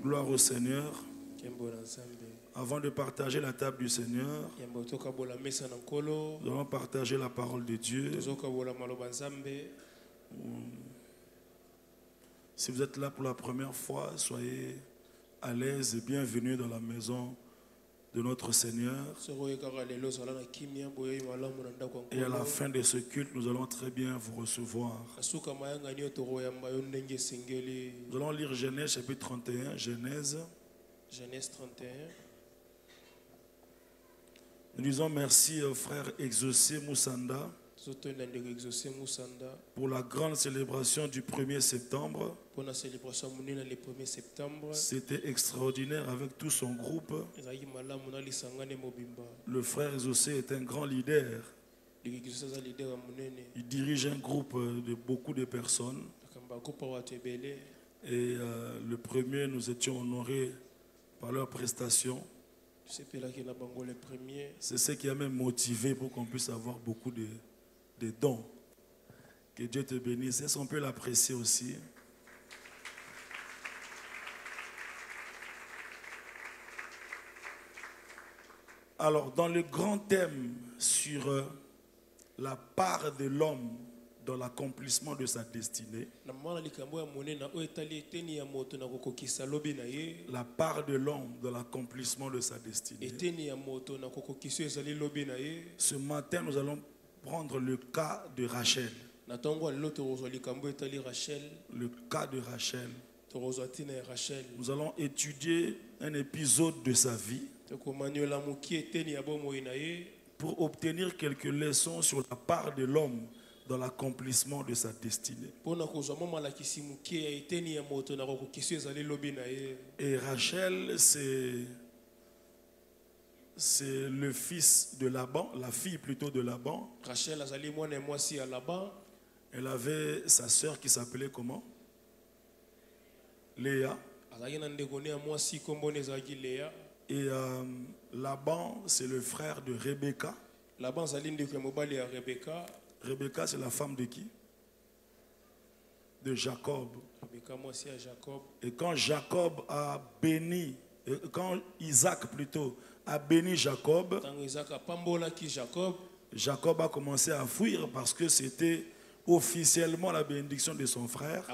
Gloire au Seigneur. Avant de partager la table du Seigneur, nous allons partager la parole de Dieu. Si vous êtes là pour la première fois, soyez à l'aise et bienvenue dans la maison de notre Seigneur. Et à la fin de ce culte, nous allons très bien vous recevoir. Nous allons lire Genèse chapitre 31. Genèse 31. Nous disons merci au frère Exaucé Moussanda pour la grande célébration du 1er septembre. C'était extraordinaire avec tout son groupe. Le frère Exaucé est un grand leader. Il dirige un groupe de beaucoup de personnes. Et le premier, nous étions honorés par leur prestation. C'est ce qui a même motivé pour qu'on puisse avoir beaucoup de dons. Que Dieu te bénisse. Est-ce qu'on peut l'apprécier aussi? Alors, dans le grand thème sur la part de l'homme dans l'accomplissement de sa destinée, la part de l'homme dans l'accomplissement de sa destinée, ce matin, nous allons prendre le cas de Rachel. Le cas de Rachel. Nous allons étudier un épisode de sa vie pour obtenir quelques leçons sur la part de l'homme dans l'accomplissement de sa destinée. Et Rachel, c'est le fils de Laban, la fille plutôt de Laban. Elle avait sa sœur qui s'appelait comment? Léa. Et Laban, c'est le frère de Rebecca. Rebecca, c'est la femme de qui? De Jacob. Et quand Jacob a béni, quand Isaac plutôt a béni Jacob, Jacob a commencé à fuir parce que c'était officiellement la bénédiction de son frère.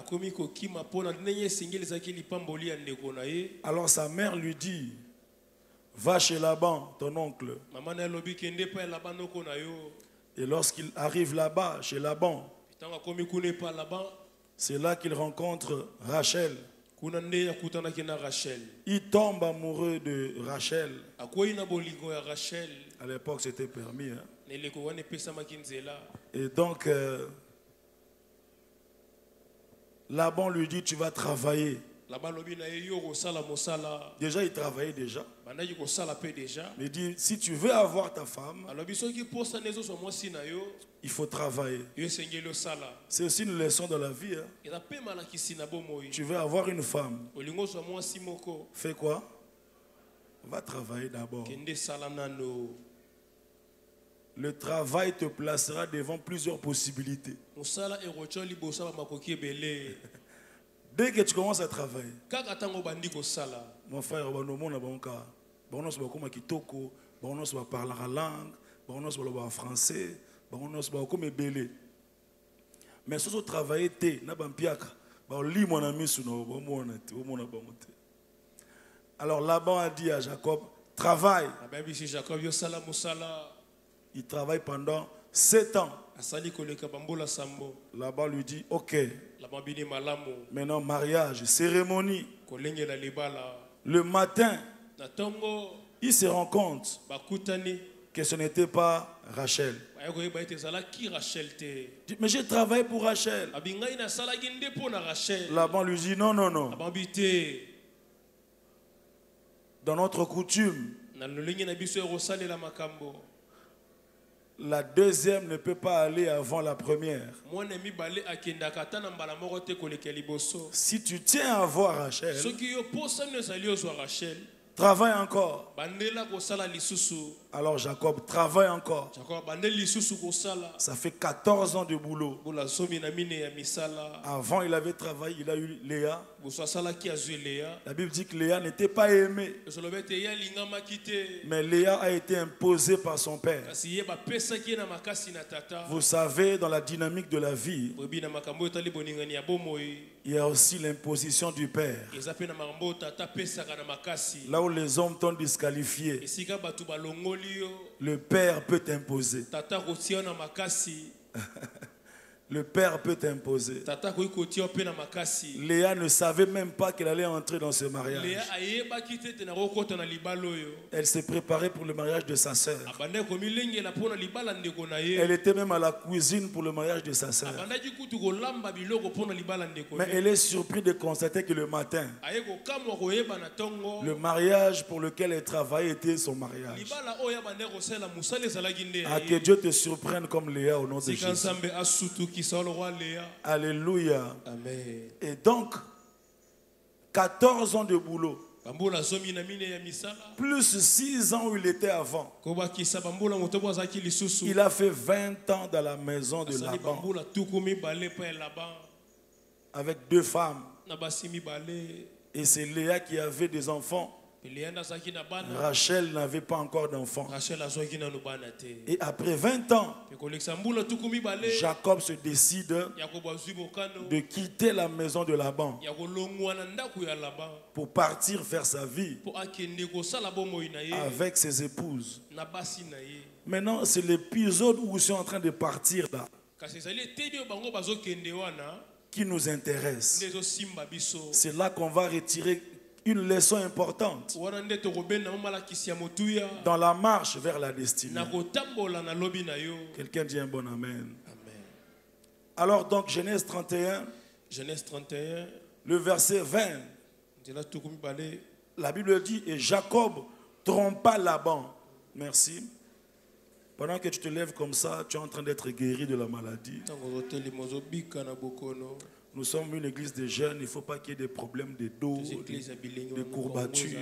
Alors sa mère lui dit: va chez Laban, ton oncle. Et lorsqu'il arrive là-bas, chez Laban, c'est là qu'il rencontre Rachel. Il tombe amoureux de Rachel. À l'époque, c'était permis. Hein? Et donc, Laban lui dit: tu vas travailler. Déjà, il travaillait déjà. Mais il dit: si tu veux avoir ta femme, il faut travailler. C'est aussi une leçon de la vie. Hein? Tu veux avoir une femme, fais quoi? Va travailler d'abord. Le travail te placera devant plusieurs possibilités. Dès que tu commences à travailler, mon frère, on parler la langue, on parler français, on parler mais si tu travailles, alors Laban a dit à Jacob: travaille. Il travaille pendant 7 ans. Laban lui dit: ok. Maintenant, mariage, cérémonie. Le matin, il se rend compte que ce n'était pas Rachel. Mais j'ai travaillé pour Rachel. Laban lui dit: non, non, non. Dans notre coutume, la deuxième ne peut pas aller avant la première. Si tu tiens à voir Rachel, travaille encore. Alors Jacob travaille encore. Ça fait 14 ans de boulot. Avant il avait travaillé, il a eu Léa. La Bible dit que Léa n'était pas aimée. Mais Léa a été imposée par son père. Vous savez, dans la dynamique de la vie, il y a aussi l'imposition du père. Là où les hommes t'ont disqualifié, le père peut t'imposer. Le père peut t'imposer. Léa ne savait même pas qu'elle allait entrer dans ce mariage. Elle s'est préparée pour le mariage de sa sœur. Elle était même à la cuisine pour le mariage de sa sœur. Mais elle est surprise de constater que le matin, le mariage pour lequel elle travaillait était son mariage. Ah, que Dieu te surprenne comme Léa au nom de Jésus. Alléluia. Amen. Et donc, 14 ans de boulot. Plus 6 ans où il était avant. Il a fait 20 ans dans la maison de Laban. Avec 2 femmes. Et c'est Léa qui avait des enfants. Rachel n'avait pas encore d'enfants. Et après 20 ans, Jacob se décide de quitter la maison de Laban pour partir faire sa vie avec ses épouses. Maintenant, c'est l'épisode où ils sont en train de partir là qui nous intéresse. C'est là qu'on va retirer une leçon importante dans la marche vers la destinée. Quelqu'un dit un bon amen. Alors donc Genèse 31, le verset 20, la Bible dit, et Jacob trompa Laban. Merci. Pendant que tu te lèves comme ça, tu es en train d'être guéri de la maladie. Nous sommes une église de jeunes, il ne faut pas qu'il y ait des problèmes de dos, de courbatures.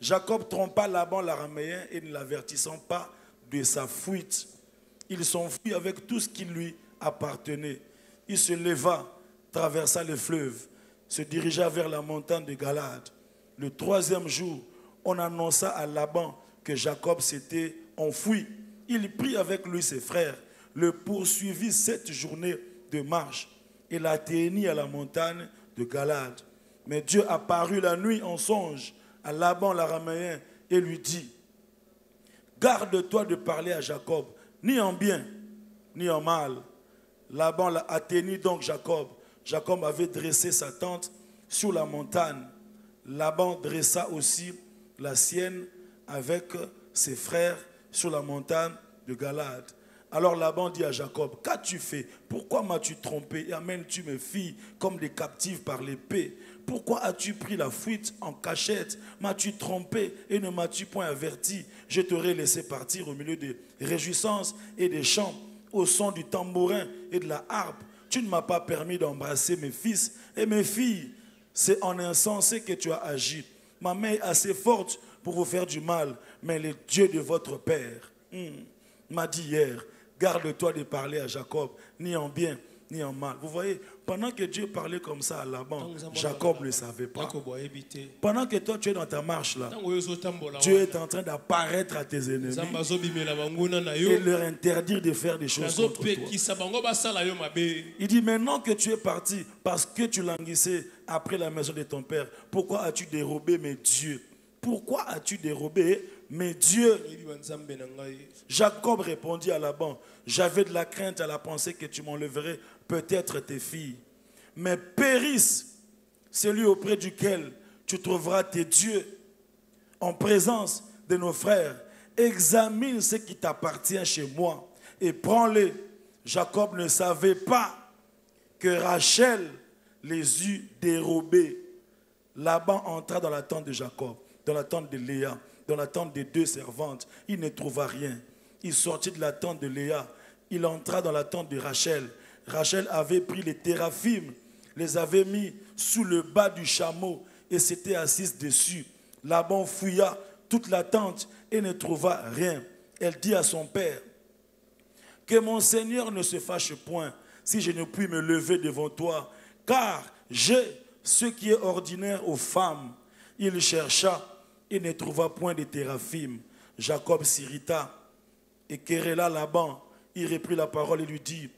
Jacob trompa Laban l'araméen et ne l'avertissant pas de sa fuite. Il s'enfuit avec tout ce qui lui appartenait. Il se leva, traversa le fleuve, se dirigea vers la montagne de Galade. Le 3e jour, on annonça à Laban que Jacob s'était enfui. Il prit avec lui ses frères, le poursuivit 7 journées de marche et l'atteignit à la montagne de Galade. Mais Dieu apparut la nuit en songe à Laban l'araméen et lui dit, garde-toi de parler à Jacob, ni en bien, ni en mal. Laban atteignit donc Jacob. Jacob avait dressé sa tente sur la montagne. Laban dressa aussi la sienne avec ses frères sur la montagne de Galade. Alors Laban dit à Jacob, qu'as-tu fait? Pourquoi m'as-tu trompé et amènes-tu mes filles comme des captives par l'épée? Pourquoi as-tu pris la fuite en cachette? M'as-tu trompé et ne m'as-tu point averti? Je t'aurais laissé partir au milieu des réjouissances et des chants, au son du tambourin et de la harpe. Tu ne m'as pas permis d'embrasser mes fils et mes filles. C'est en insensé que tu as agi. Ma main est assez forte pour vous faire du mal, mais le Dieu de votre père m'a dit hier, garde-toi de parler à Jacob, ni en bien, ni en mal. Vous voyez, pendant que Dieu parlait comme ça à Laban, Jacob ne le savait pas. Pendant que toi tu es dans ta marche là, Dieu est en train d'apparaître à tes ennemis et leur interdire de faire des choses contre toi. Il dit, maintenant que tu es parti parce que tu languissais après la maison de ton père, pourquoi as-tu dérobé mes dieux? Pourquoi as-tu dérobé mes dieux? Jacob répondit à Laban, j'avais de la crainte à la pensée que tu m'enlèverais peut-être tes filles. Mais périsse celui auprès duquel tu trouveras tes dieux en présence de nos frères. Examine ce qui t'appartient chez moi et prends-les. Jacob ne savait pas que Rachel les eut dérobés. Laban entra dans la tente de Jacob, dans la tente de Léa, dans la tente des 2 servantes. Il ne trouva rien. Il sortit de la tente de Léa. Il entra dans la tente de Rachel. Rachel avait pris les téraphim, les avait mis sous le bas du chameau et s'était assise dessus. Laban fouilla toute la tente et ne trouva rien. Elle dit à son père, que mon Seigneur ne se fâche point si je ne puis me lever devant toi, car j'ai ce qui est ordinaire aux femmes. Il chercha et ne trouva point de téraphim. Jacob s'irrita et querella Laban. Il reprit la parole et lui dit,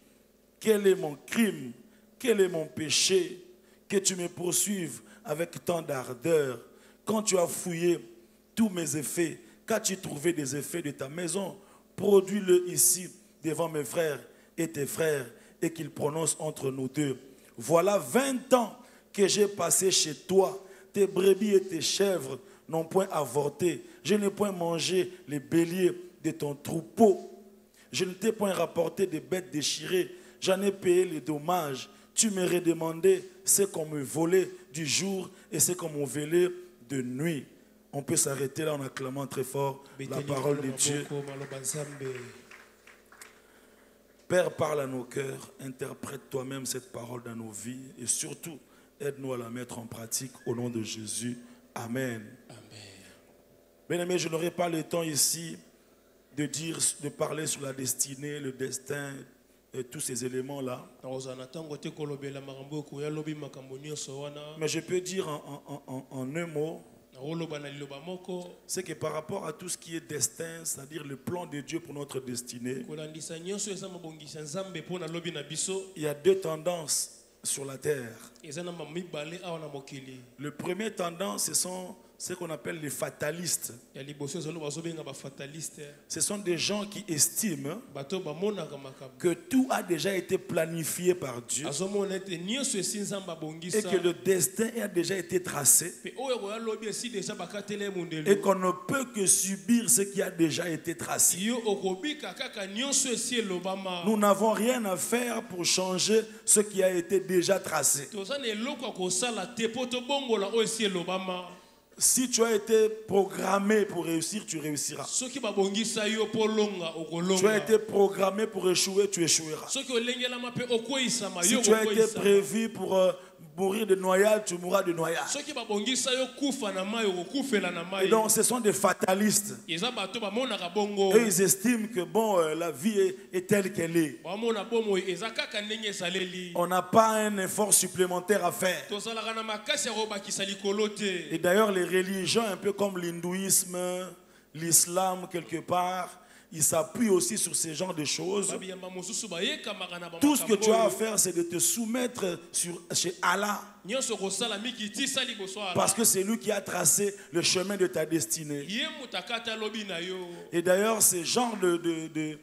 quel est mon crime, quel est mon péché, que tu me poursuives avec tant d'ardeur? Quand tu as fouillé tous mes effets, qu'as-tu trouvé des effets de ta maison? Produis-le ici devant mes frères et tes frères, et qu'ils prononcent entre nous deux. Voilà 20 ans que j'ai passé chez toi. Tes brebis et tes chèvres n'ont point avorté. Je n'ai point mangé les béliers de ton troupeau. Je ne t'ai point rapporté des bêtes déchirées. J'en ai payé les dommages. Tu me redemandais ce qu'on me volait du jour et ce qu'on me volait de nuit. On peut s'arrêter là en acclamant très fort la parole de Dieu. Père, parle à nos cœurs, interprète toi-même cette parole dans nos vies et surtout, aide-nous à la mettre en pratique au nom de Jésus. Amen. Bien-aimés, je n'aurai pas le temps ici de parler sur la destinée, le destin et tous ces éléments-là. Mais je peux dire en un mot, c'est que par rapport à tout ce qui est destin, c'est-à-dire le plan de Dieu pour notre destinée, il y a deux tendances sur la terre. Le premier tendance, ce sont ce qu'on appelle les fatalistes. Ce sont des gens qui estiment que tout a déjà été planifié par Dieu et que le destin a déjà été tracé et qu'on ne peut que subir ce qui a déjà été tracé. Nous n'avons rien à faire pour changer ce qui a été déjà tracé. Si tu as été programmé pour réussir, tu réussiras. Si tu as été programmé pour échouer, tu échoueras. Si tu as été prévu pour mourir de noyade, tu mourras de noyade. Et donc ce sont des fatalistes. Et ils estiment que la vie est telle qu'elle est. On n'a pas un effort supplémentaire à faire. Et d'ailleurs les religions, un peu comme l'hindouisme, l'islam quelque part, ils s'appuient aussi sur ce genre de choses. Tout ce que tu as à faire, c'est de te soumettre chez Allah. Parce que c'est lui qui a tracé le chemin de ta destinée. Et d'ailleurs, ce genre de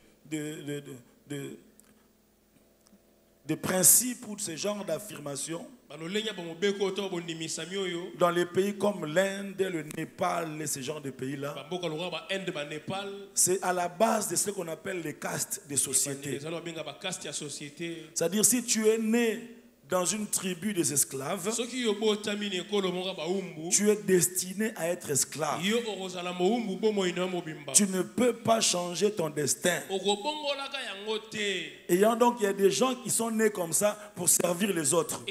principe ou de ce genre d'affirmation, dans les pays comme l'Inde, le Népal et ce genre de pays-là, c'est à la base de ce qu'on appelle les castes de société. C'est-à-dire si tu es né dans une tribu des esclaves, tu es destiné à être esclave. Tu ne peux pas changer ton destin. Et donc il y a des gens qui sont nés comme ça pour servir les autres.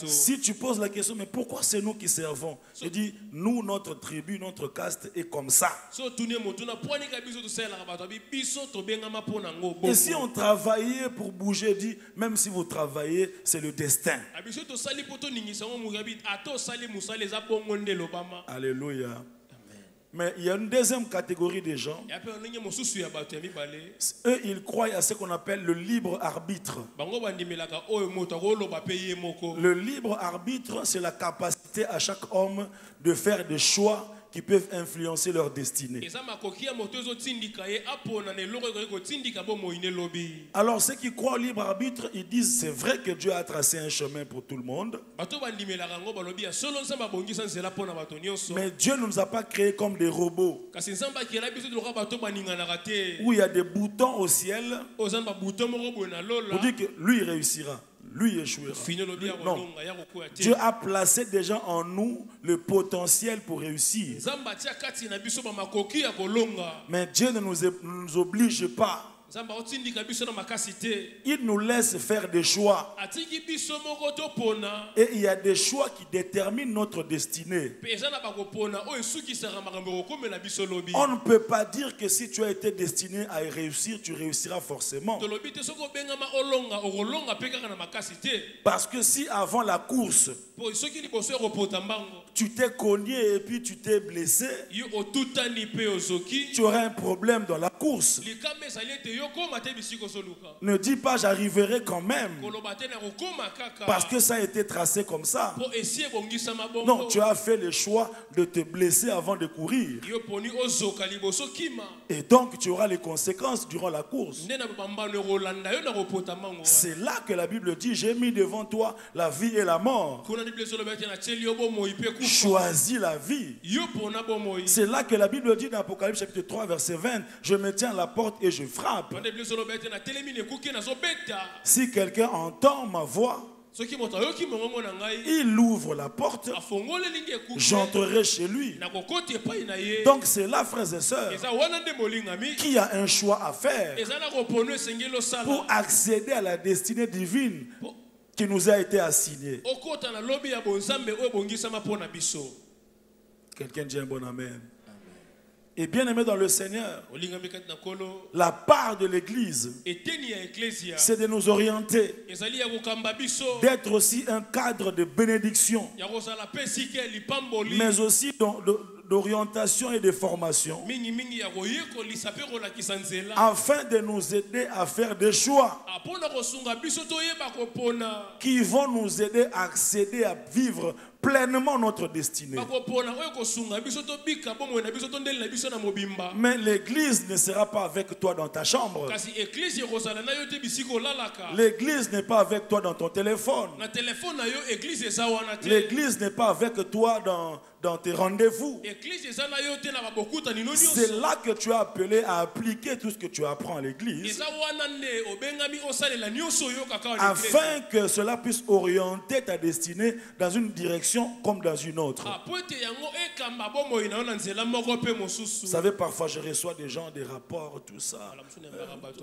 Si tu poses la question, mais pourquoi c'est nous qui servons? Je dis, nous, notre tribu, notre caste est comme ça. Et si on travaillait pour bouger, dit, même si vous travaillez, c'est le destin. Alléluia. Mais il y a une deuxième catégorie de gens. Eux, ils croient à ce qu'on appelle le libre arbitre. Le libre arbitre, c'est la capacité à chaque homme de faire des choix qui peuvent influencer leur destinée. Alors ceux qui croient au libre arbitre, ils disent c'est vrai que Dieu a tracé un chemin pour tout le monde. Mais Dieu ne nous a pas créés comme des robots où il y a des boutons au ciel pour dire que lui il réussira. Lui échouera. Non. Dieu a placé déjà en nous le potentiel pour réussir. Mais Dieu ne nous oblige pas Il nous laisse faire des choix. Et il y a des choix qui déterminent notre destinée. On ne peut pas dire que si tu as été destiné à réussir, tu réussiras forcément. Parce que si avant la course, tu t'es cogné et puis tu t'es blessé, tu auras un problème dans la course. Ne dis pas j'arriverai quand même, parce que ça a été tracé comme ça. Non, tu as fait le choix de te blesser avant de courir. Et donc tu auras les conséquences durant la course. C'est là que la Bible dit, j'ai mis devant toi la vie et la mort. Choisis la vie. C'est là que la Bible dit dans Apocalypse chapitre 3 verset 20, je me tiens à la porte et je frappe. Si quelqu'un entend ma voix, il ouvre la porte, j'entrerai chez lui. Donc c'est là, frères et sœurs, qui a un choix à faire pour accéder à la destinée divine qui nous a été assignée. Quelqu'un dit un bon amen. Et bien aimé dans le Seigneur, la part de l'Église, c'est de nous orienter, d'être aussi un cadre de bénédiction, mais aussi d'orientation et de formation, afin de nous aider à faire des choix qui vont nous aider à accéder à vivre pleinement notre destinée. Mais l'église ne sera pas avec toi dans ta chambre. L'église n'est pas avec toi dans ton téléphone. L'église n'est pas avec toi dans tes rendez-vous. C'est là que tu es appelé à appliquer tout ce que tu apprends à l'église, afin que cela puisse orienter ta destinée dans une direction comme dans une autre. Vous savez, parfois je reçois des gens, des rapports, tout ça.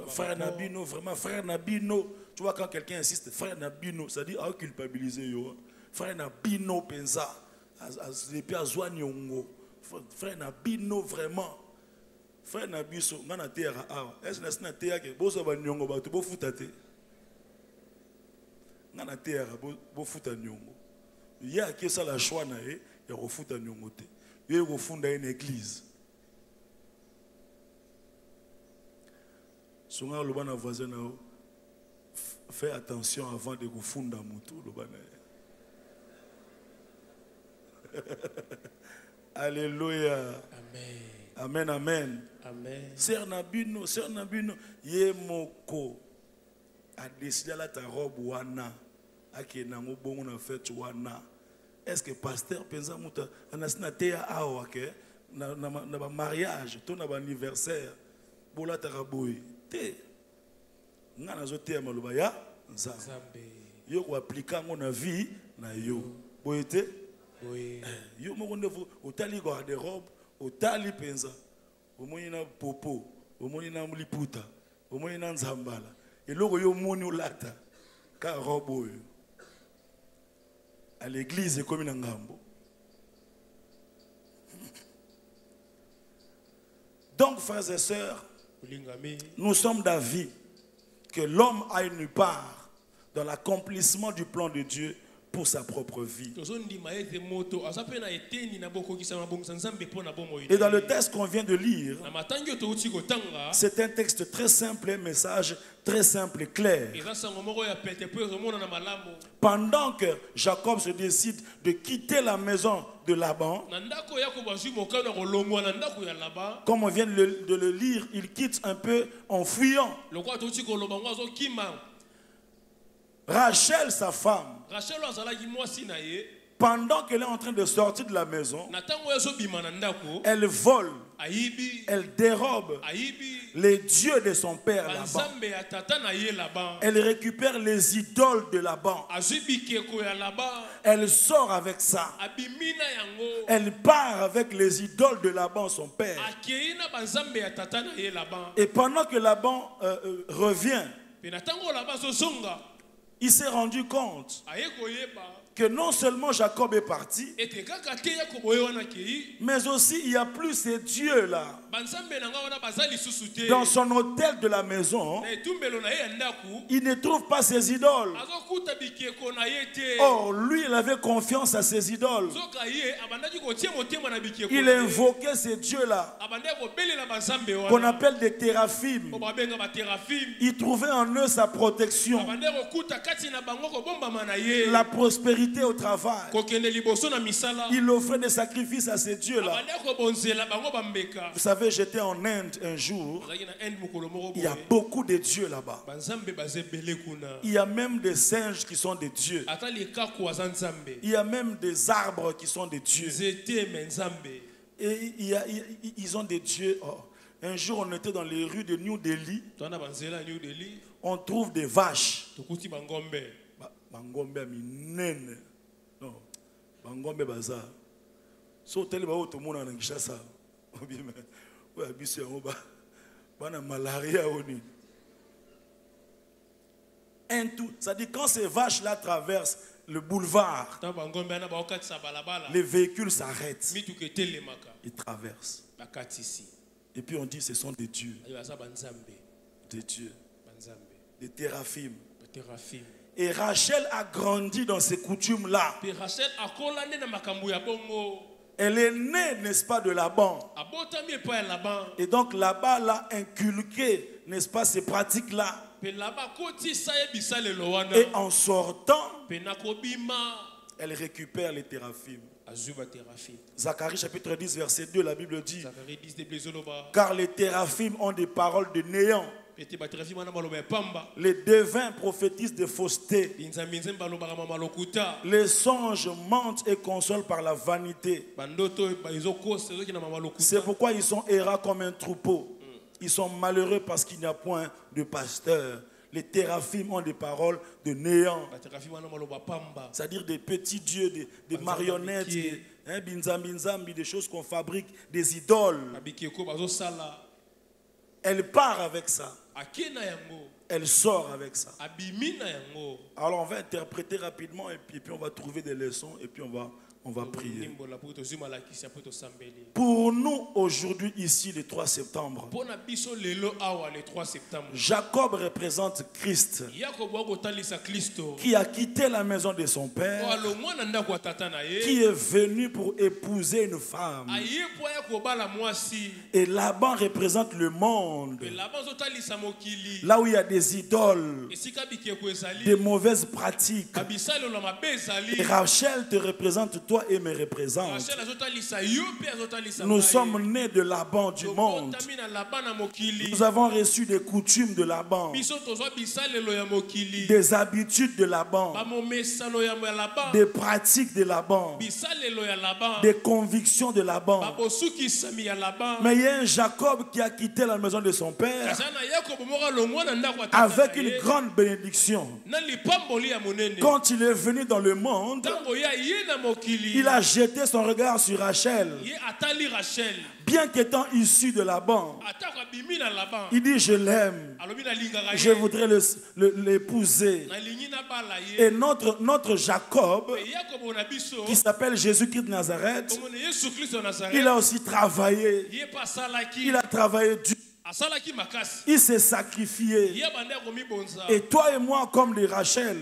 Frère Nabino, vraiment, frère Nabino. Tu vois, quand quelqu'un insiste, frère Nabino, ça dit, ah, culpabiliser, yo. Frère Nabino, pensa. Frère Nabino, vraiment. Frère Nabiso, ngana tera awa. Est-ce que c'est tera que boso ba nyongo ba to bo futate. Ngana tera bo futa nyongo. Ya ke ça la choix na e ya ko futa nyongo te. Yo ko funda une église. Songa lo bana voisin na o. Fais attention avant de ko funda moto lo bana. Alléluia. Amen. Amen, amen. Amen. Sœur Nabino, ye moko a décidé la ta robe wana ake nango bongo na fête wana. Est-ce que pasteur penza muta anasina teya awa ke na ba mariage, to na ba anniversaire bola taraboy te ngana zo teya maloba ya nzambe. Yo ko appliquer ngo na vie na yo. Boyete yo moko ndefu otali garde-robe, otali penza, omoni na popo, omoni na mliputa, omoni na nzambala, eloko yo moni olata ka robe oyo à l'église comme na ngambo. Donc frères et sœurs, nous sommes d'avis que l'homme a une part dans l'accomplissement du plan de Dieu pour sa propre vie. Et dans le texte qu'on vient de lire, c'est un texte très simple, un message très simple et clair. Pendant que Jacob se décide de quitter la maison de Laban, comme on vient de le lire, il quitte un peu en fuyant. Rachel, sa femme, pendant qu'elle est en train de sortir de la maison, elle vole, elle dérobe les dieux de son père Laban. Elle récupère les idoles de Laban. Elle sort avec ça. Elle part avec les idoles de Laban, son père. Et pendant que Laban revient, il s'est rendu compte que non seulement Jacob est parti, mais aussi il n'y a plus ces dieux-là. Dans son hôtel de la maison, il ne trouve pas ses idoles. Or, lui, il avait confiance à ses idoles. Il invoquait ces dieux-là, qu'on appelle des téraphim. Il trouvait en eux sa protection, la prospérité au travail. Il offrait des sacrifices à ces dieux-là. Vous savez, j'étais en Inde un jour. Il y a beaucoup de dieux là-bas. Il y a même des singes qui sont des dieux. Il y a même des arbres qui sont des dieux. Et ils ont des dieux. Oh. Un jour, on était dans les rues de New Delhi. On trouve des vaches. Bangombe minene. Non. Bangombe bazar. So tele ba oto mona na Kinshasa. Obi me. Wa biso ya ngoba. Bana malaria oni. Un tout, ça dit quand ces vaches là traversent le boulevard, les véhicules s'arrêtent. Ils traversent. Et puis on dit ce sont des dieux. Des dieux. Des téraphim. Et Rachel a grandi dans ces coutumes-là. Elle est née, n'est-ce pas, de Laban. Et donc là-bas, l'a inculqué, n'est-ce pas, ces pratiques-là. Et en sortant, elle récupère les téraphim. Zacharie chapitre 10, verset 2, la Bible dit: car les téraphim ont des paroles de néant. Les devins prophétisent de fausseté. Les songes mentent et consolent par la vanité. C'est pourquoi ils sont errants comme un troupeau. Ils sont malheureux parce qu'il n'y a point de pasteur. Les téraphim ont des paroles de néant. C'est-à-dire des petits dieux, des marionnettes, des choses qu'on fabrique, des idoles. Elle part avec ça. Elle sort avec ça. Alors on va interpréter rapidement et puis on va trouver des leçons et puis on va prier. Pour nous aujourd'hui ici le 3 septembre, Jacob représente Christ qui a quitté la maison de son père, qui est venu pour épouser une femme. Et Laban représente le monde, là où il y a des idoles, des mauvaises pratiques. Et Rachel te représente toi et me représente. Nous sommes nés de Laban du monde. Nous avons reçu des coutumes de Laban, des habitudes de Laban, des pratiques de Laban, des convictions de Laban. Mais il y a un Jacob qui a quitté la maison de son père avec une grande bénédiction. Quand il est venu dans le monde, il a jeté son regard sur Rachel. Bien qu'étant issu de Laban, il dit: je l'aime, je voudrais l'épouser. Et notre Jacob, qui s'appelle Jésus-Christ de Nazareth, il a aussi travaillé. Il a travaillé dur. Il s'est sacrifié. Et toi et moi, comme les Rachel,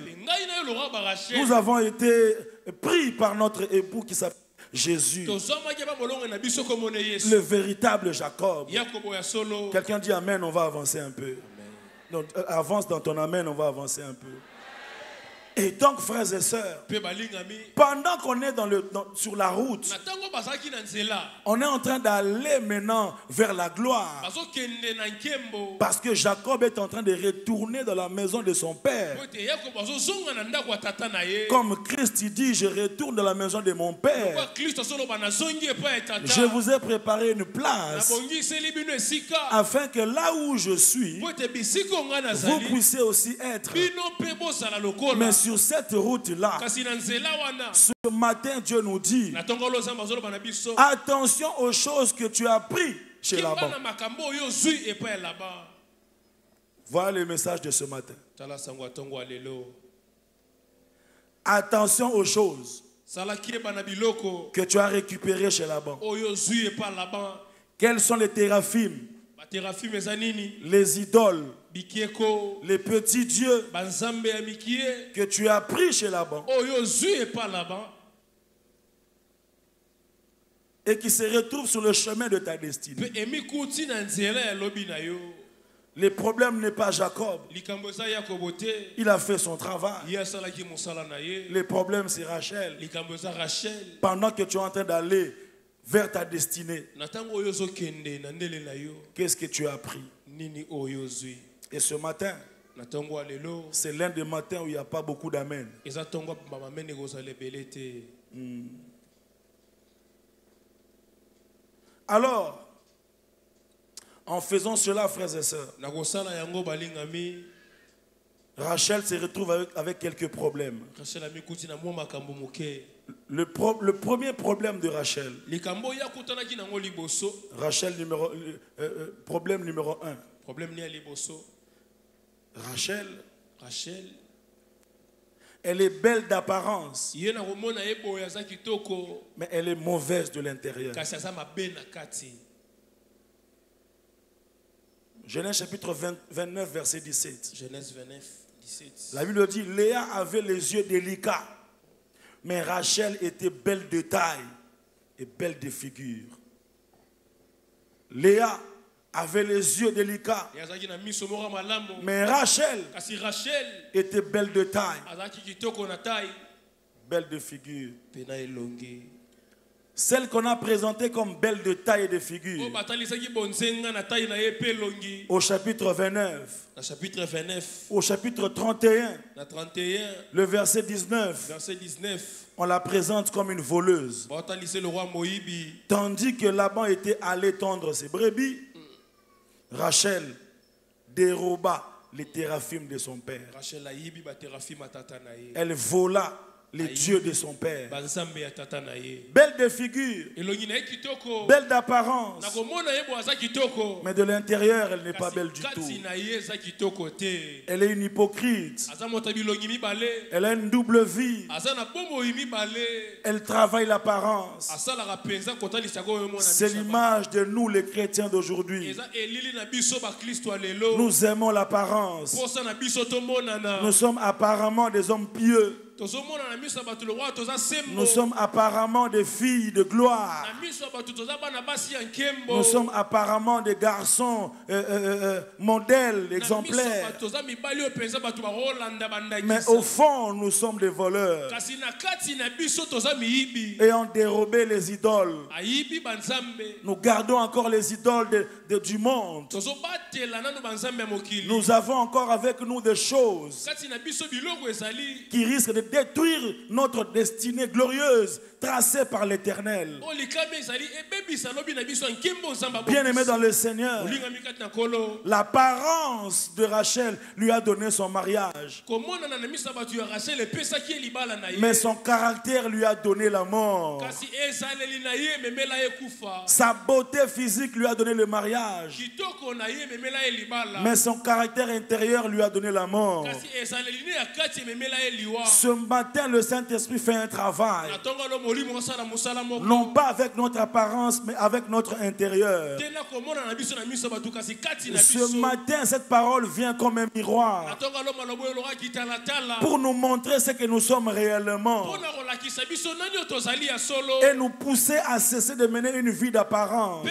nous avons été pris par notre époux qui s'appelle Jésus, le véritable Jacob. Quelqu'un dit amen, on va avancer un peu. Donc avance dans ton amen, on va avancer un peu. Et donc, frères et sœurs, pendant qu'on est sur la route, on est en train d'aller maintenant vers la gloire. Parce que Jacob est en train de retourner dans la maison de son père. Comme Christ dit, je retourne dans la maison de mon père. Je vous ai préparé une place afin que là où je suis, vous puissiez aussi être. Mais sur cette route-là, ce matin, Dieu nous dit, attention aux choses que tu as prises chez Laban. Voilà le message de ce matin. Attention aux choses que tu as récupérées chez Laban. Quels sont les téraphim, les idoles, les petits dieux que tu as pris chez Laban et qui se retrouvent sur le chemin de ta destinée. Le problème n'est pas Jacob. Il a fait son travail. Le problème c'est Rachel. Pendant que tu es en train d'aller vers ta destinée, qu'est-ce que tu as pris? Et ce matin, c'est l'un des matins où il n'y a pas beaucoup d'amen. Alors, en faisant cela, frères et sœurs, Rachel se retrouve avec quelques problèmes. Le premier problème de Rachel, problème numéro 1. Rachel, elle est belle d'apparence, mais elle est mauvaise de l'intérieur. Genèse chapitre 29, verset 17. Genèse 29, 17. La Bible dit, Léa avait les yeux délicats, mais Rachel était belle de taille et belle de figure. Léa avait les yeux délicats, mais Rachel était belle de taille, belle de figure. Celle qu'on a présentée comme belle de taille et de figure, au chapitre 29, au chapitre 31, le verset 19, on la présente comme une voleuse. Tandis que Laban était allé tondre ses brebis, Rachel déroba les téraphim de son père. Elle vola les dieux de son père. Belle de figure, belle d'apparence, mais de l'intérieur elle n'est pas belle du tout. Elle est une hypocrite. Elle a une double vie. Elle travaille l'apparence. C'est l'image de nous les chrétiens d'aujourd'hui. Nous aimons l'apparence. Nous sommes apparemment des hommes pieux. Nous sommes apparemment des filles de gloire. Nous sommes apparemment des garçons modèles, exemplaires. Mais au fond, nous sommes des voleurs. Ayant dérobé les idoles, nous gardons encore les idoles du monde. Nous avons encore avec nous des choses qui risquent de détruire notre destinée glorieuse tracée par l'Éternel. Bien-aimé dans le Seigneur, l'apparence de Rachel lui a donné son mariage, mais son caractère lui a donné la mort. Sa beauté physique lui a donné le mariage, mais son caractère intérieur lui a donné la mort. Ce matin, le Saint-Esprit fait un travail, non pas avec notre apparence, mais avec notre intérieur. Ce matin, cette parole vient comme un miroir pour nous montrer ce que nous sommes réellement. et nous pousser à cesser de mener une vie d'apparence.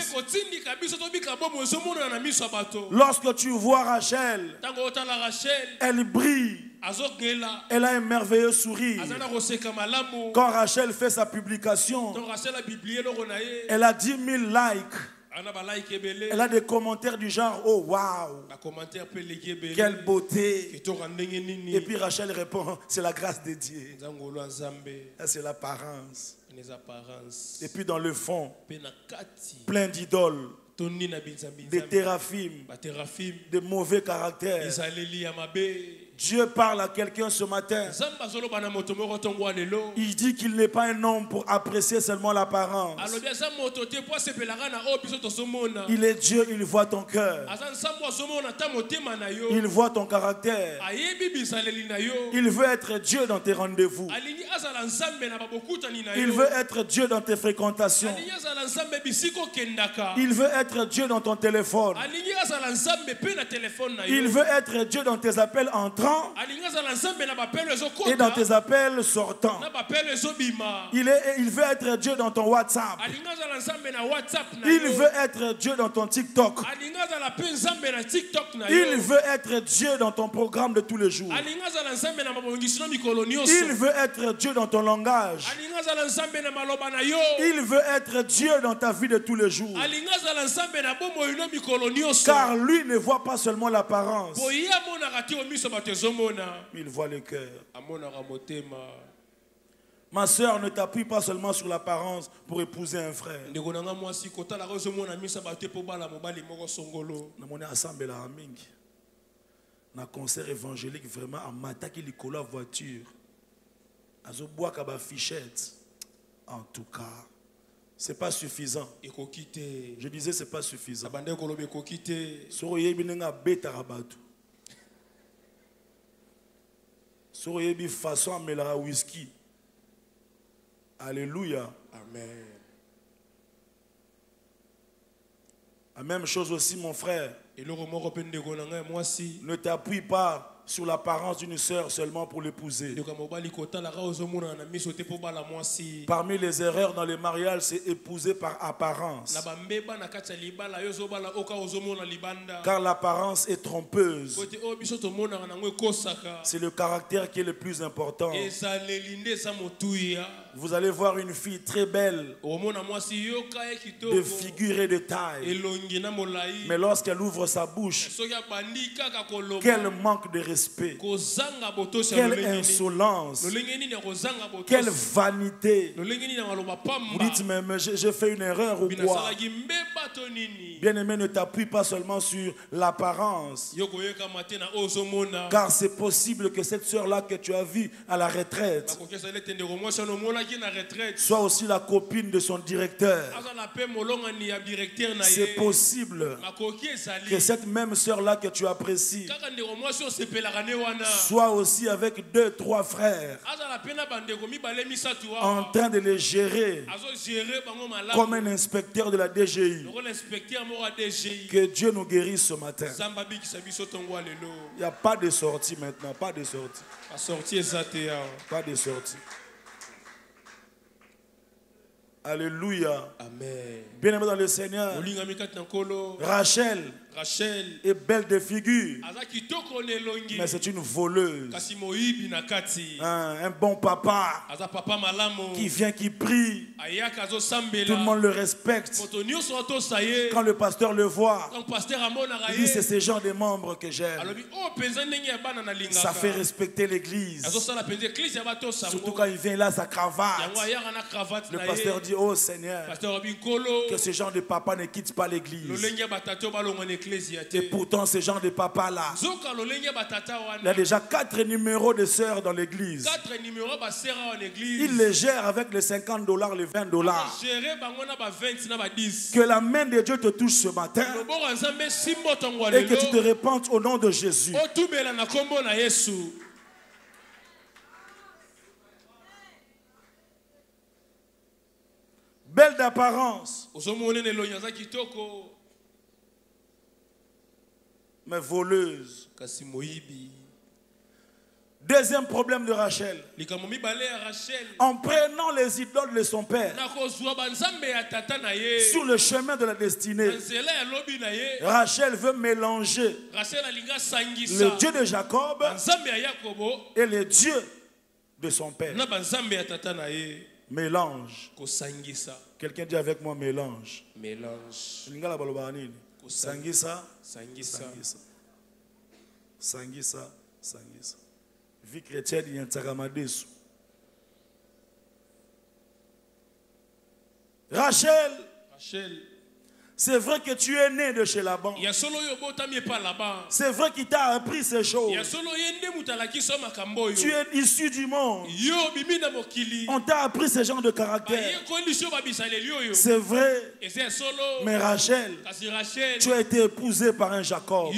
Lorsque tu vois Rachel, elle brille. Elle a un merveilleux sourire. Quand Rachel fait sa publication, elle a 10 000 likes. Elle a des commentaires du genre, oh waouh, quelle beauté. Et puis Rachel répond, c'est la grâce de Dieu. C'est l'apparence. Et puis dans le fond, plein d'idoles, des théraphim, de mauvais caractères. Dieu parle à quelqu'un ce matin. Il dit qu'il n'est pas un homme pour apprécier seulement l'apparence. Il est Dieu, il voit ton cœur. Il voit ton caractère. Il veut être Dieu dans tes rendez-vous. Il veut être Dieu dans tes fréquentations. Il veut être Dieu dans ton téléphone. Il veut être Dieu dans tes appels entrants et dans tes appels sortants. Il veut être Dieu dans ton WhatsApp. Il veut être Dieu dans ton TikTok. Il veut être Dieu dans ton programme de tous les jours. Il veut être Dieu dans ton langage. Il veut être Dieu dans ta vie de tous les jours. Car lui ne voit pas seulement l'apparence. Il voit le cœur. Ma soeur, ne t'appuie pas seulement sur l'apparence pour épouser un frère. Na concert évangélique vraiment à mataki likolo la voiture. Azo bois kaba fichette. En tout cas, c'est pas suffisant. Je disais c'est pas suffisant. Soro yebi nenga beta rabatu. Soro yebi façon amelara whisky. Alléluia. Amen. La même chose aussi mon frère. Ne t'appuie pas sur l'apparence d'une sœur seulement pour l'épouser. Parmi les erreurs dans les mariages, c'est épouser par apparence. Car l'apparence est trompeuse. C'est le caractère qui est le plus important. Vous allez voir une fille très belle, de figure et de taille. Mais lorsqu'elle ouvre sa bouche, quel manque de respect, quelle insolence, quelle vanité. Vous dites, mais j'ai fait une erreur ou quoi? Bien-aimé, ne t'appuie pas seulement sur l'apparence. Car c'est possible que cette sœur-là que tu as vue à la retraite soit aussi la copine de son directeur. C'est possible que cette même sœur-là que tu apprécies soit aussi avec 2, 3 frères en train de les gérer comme un inspecteur de la DGI. Que Dieu nous guérisse ce matin. Il n'y a pas de sortie maintenant, pas de sortie. Pas de sortie. Alléluia. Amen. Bien-aimé dans le Seigneur, Rachel est belle de figure, mais c'est une voleuse. Un bon papa qui vient, qui prie, tout le monde le respecte. Quand le pasteur le voit, il dit c'est ce genre de membres que j'aime. Ça fait respecter l'église. Surtout quand il vient là, sa cravate. Le pasteur dit oh Seigneur, que ce genre de papa ne quitte pas l'église. Et pourtant, ce genre de papa-là, il y a déjà 4 numéros de sœurs dans l'église. Il les gère avec les $50, les $20. Que la main de Dieu te touche ce matin et que tu te répandes au nom de Jésus. Belle d'apparence, mais voleuse. Deuxième problème de Rachel. En prenant les idoles de son père sur le chemin de la destinée, Rachel veut mélanger le Dieu de Jacob et le Dieu de son père. Mélange. Quelqu'un dit avec moi mélange. Mélange. Sangisa. Sangisa. Sangisa. Sangisa. Vie chrétienne, il y a un tsakamadesu. Rachel. C'est vrai que tu es né de chez Laban. C'est vrai qu'il t'a appris ces choses. Tu es issu du monde. On t'a appris ce genre de caractère. C'est vrai. Mais Rachel, tu as été épousée par un Jacob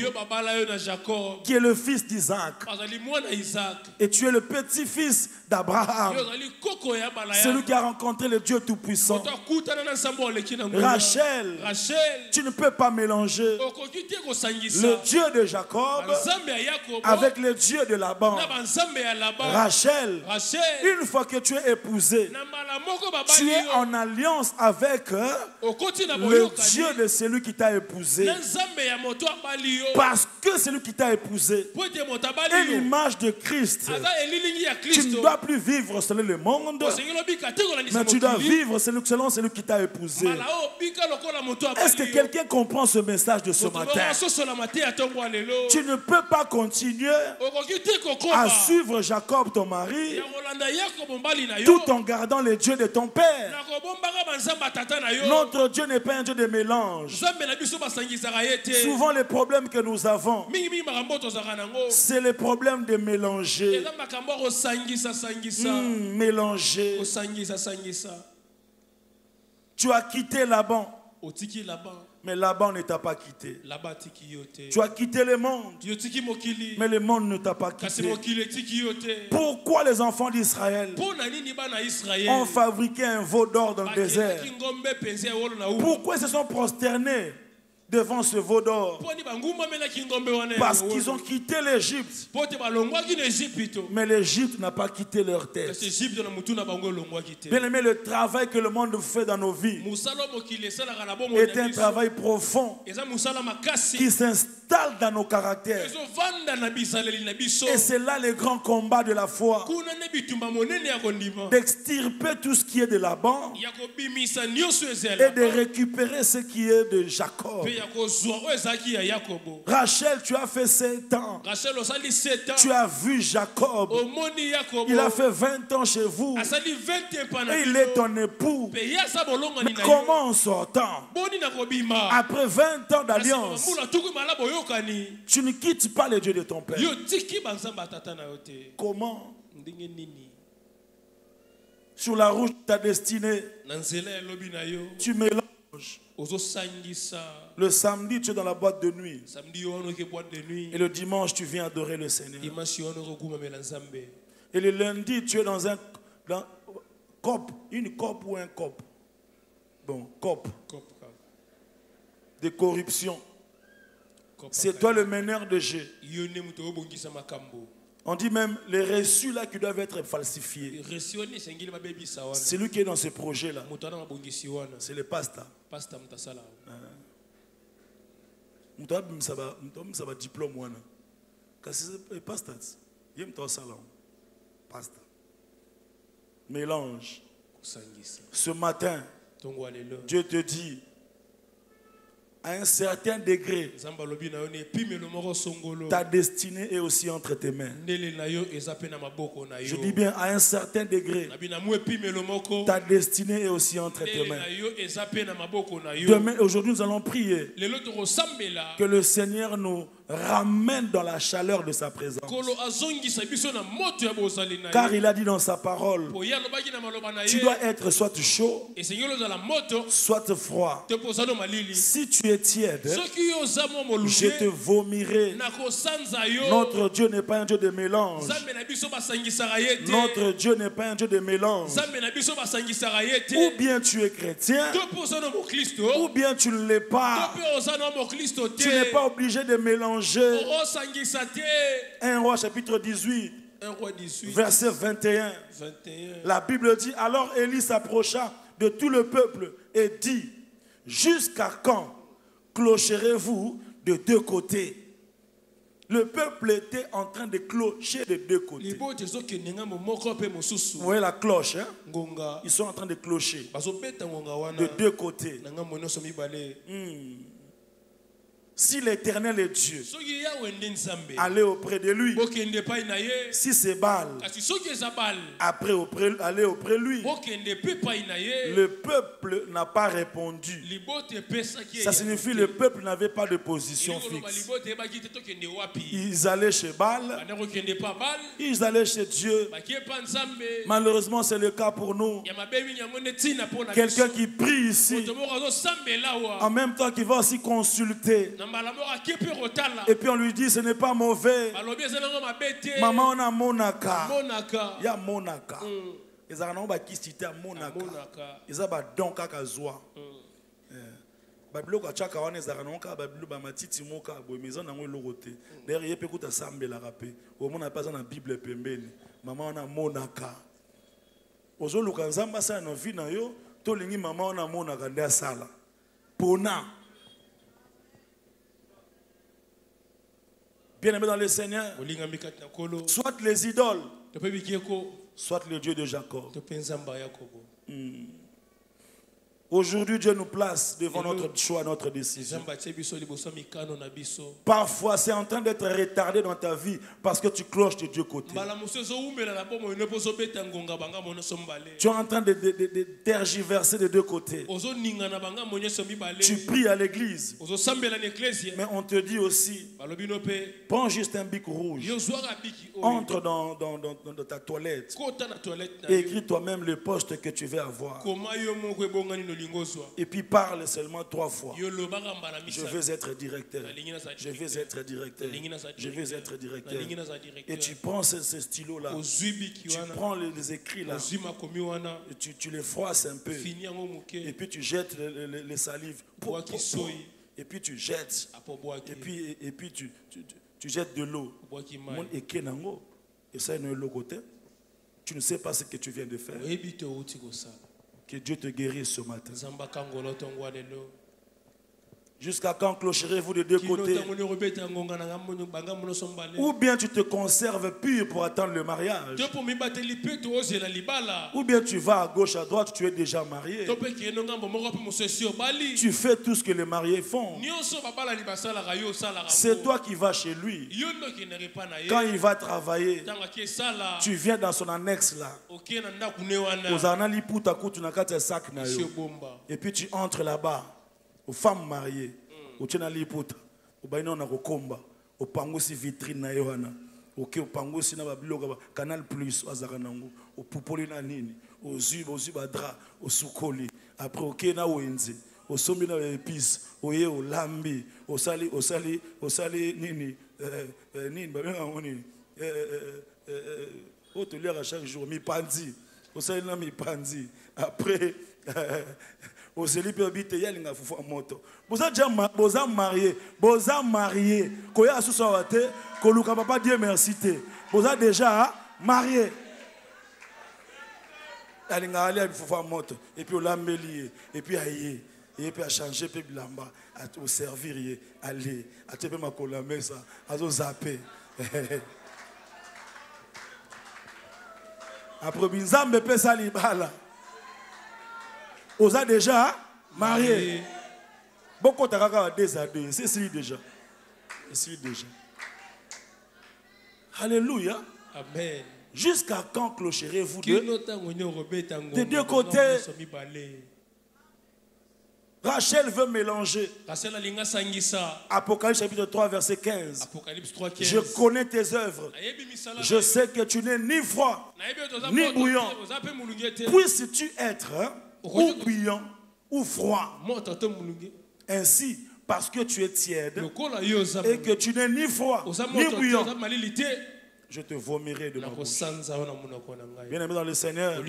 qui est le fils d'Isaac. Et tu es le petit-fils d'Abraham. Celui qui a rencontré le Dieu Tout-Puissant. Rachel, tu ne peux pas mélanger le Dieu de Jacob avec le Dieu de Laban. Rachel, une fois que tu es épousé, tu es en alliance avec le Dieu de celui qui t'a épousé. Parce que celui qui t'a épousé est l'image de Christ. Tu ne dois plus vivre selon le monde, mais tu dois vivre selon celui qui t'a épousé. Est-ce que quelqu'un comprend ce message de ce matin? Tu ne peux pas continuer à suivre Jacob, ton mari, tout en gardant les dieux de ton père. Notre Dieu n'est pas un Dieu de mélange. Souvent les problèmes que nous avons, c'est le problème de mélanger. Mélanger. Tu as quitté Laban. Mais Laban ne t'a pas quitté. Tu as quitté le monde. Mais le monde ne t'a pas quitté. Pourquoi les enfants d'Israël ont fabriqué un veau d'or dans le désert? Pourquoi ils se sont prosternés devant ce veau d'or? Parce qu'ils ont quitté l'Égypte. Mais l'Égypte n'a pas quitté leur tête. Bien aimé, le travail que le monde fait dans nos vies est un travail profond qui s'installe dans nos caractères. Et c'est là le grand combat de la foi, d'extirper tout ce qui est de Laban et de récupérer ce qui est de Jacob. Rachel, tu as fait 7 ans. Tu as vu Jacob. Il a fait 20 ans chez vous. Et il est ton époux. Mais comment en sortant, après 20 ans d'alliance, tu ne quittes pas le Dieu de ton père? Comment? Sur la route de ta destinée, tu mélanges. Le samedi, tu es dans la boîte de nuit. Et le dimanche, tu viens adorer le Seigneur. Et le lundi, tu es dans un cop, une cop ou un cop. Bon, cop. De corruption. C'est toi le meneur de jeu. On dit même les reçus là qui doivent être falsifiés. Celui qui est dans ce projet là, c'est le pasteur. Diplôme. Mélange. Ce matin, Dieu te dit, à un certain degré, ta destinée est aussi entre tes mains. Je dis bien à un certain degré, ta destinée est aussi entre tes mains. Demain, aujourd'hui, nous allons prier que le Seigneur nous ramène dans la chaleur de sa présence. Car il a dit dans sa parole, tu dois être soit chaud, soit froid. Si tu es tiède, je te vomirai. Notre Dieu n'est pas un Dieu de mélange. Notre Dieu n'est pas un Dieu de mélange. Ou bien tu es chrétien, ou bien tu ne l'es pas. Tu n'es pas obligé de mélanger. 1 Roi chapitre 18. verset 21. La Bible dit, alors Élie s'approcha de tout le peuple et dit, jusqu'à quand clocherez-vous de deux côtés? Le peuple était en train de clocher de deux côtés. Vous voyez la cloche, hein? Ils sont en train de clocher de deux côtés. Si l'Éternel est Dieu, allez auprès de lui. Si c'est Baal, allez auprès de lui. Le peuple n'a pas répondu. Ça signifie que le peuple n'avait pas de position fixe. Ils allaient chez Baal, ils allaient chez Dieu. Malheureusement, c'est le cas pour nous. Quelqu'un qui prie ici, en même temps qu'il va aussi consulter. Et puis on lui dit ce n'est pas mauvais. Maman on a monaka. Il y a monaka. Ils ont qui cité monaka. Ils ont donc à zoa. Babilo ka chaka wana zaranonka babilo ba matiti moka bo maison na ngo logote. D'ailleurs il peut kuta sambela rapé. Au monde n'a pas dans la Bible pembeni. Maman on a monaka. Ozo lukanzamba sa na vie na yo to lingi maman on a monaka ndia sala. Pona. Bien-aimé dans le Seigneur, soit les idoles, soit le Dieu de Jacob. Aujourd'hui, Dieu nous place devant notre choix, notre décision. Parfois, c'est en train d'être retardé dans ta vie parce que tu cloches de deux côtés. Tu es en train de tergiverser de deux côtés. Tu pries à l'église, mais on te dit aussi, prends juste un bic rouge, entre dans ta toilette et écris toi-même le poste que tu veux avoir. Et puis parle seulement 3 fois. Je veux être directeur. Je veux être directeur. Je veux être directeur. Et tu prends ce stylo-là. Tu prends les écrits là. Et tu les froisses un peu. Et puis tu jettes les salives. Et puis tu jettes. Et puis tu jettes de l'eau. Et ça, tu ne sais pas ce que tu viens de faire. Que Dieu te guérisse ce matin. Jusqu'à quand clocherez-vous de deux côtés? Ou bien tu te conserves pur pour attendre le mariage. Ou bien tu vas à gauche, à droite, tu es déjà marié. Tu fais tout ce que les mariés font. C'est toi qui vas chez lui. Quand il va travailler, tu viens dans son annexe là. Et puis tu entres là-bas. Aux femmes mariées, au tena liputa, au baino na kokomba, au pangosi vitrine na yohana, au pangosi na babiloka Canal Plus, azaranango, au poupoli na nini, au zubadra, au soukoli, après au kena wenze, au sombi na épices, au ye au lambi, au sali nini, nini babenga ngoni, au te lire à chaque jour, mi pandi, au sali na mi pandi, après. Vous êtes marié. Vous êtes déjà marié. Et puis, et puis, et puis, à changer, puis, à servir, aller, à te faire ma colamesa, à zapper. Après, Binzambe pesa libala. Vous êtes déjà marié. Beaucoup de désardés. C'est ici déjà. C'est déjà. Alléluia. Amen. Jusqu'à quand clocherez-vous de deux côtés? Rachel veut mélanger. Apocalypse chapitre 3 verset 15. Je connais tes œuvres. Je sais que tu n'es ni froid ni bouillant. Puisses-tu être ou bouillant ou froid? Ainsi, parce que tu es tiède et que tu n'es ni froid ni bouillant, je te vomirai de ma bouche. Bien aimé dans le Seigneur,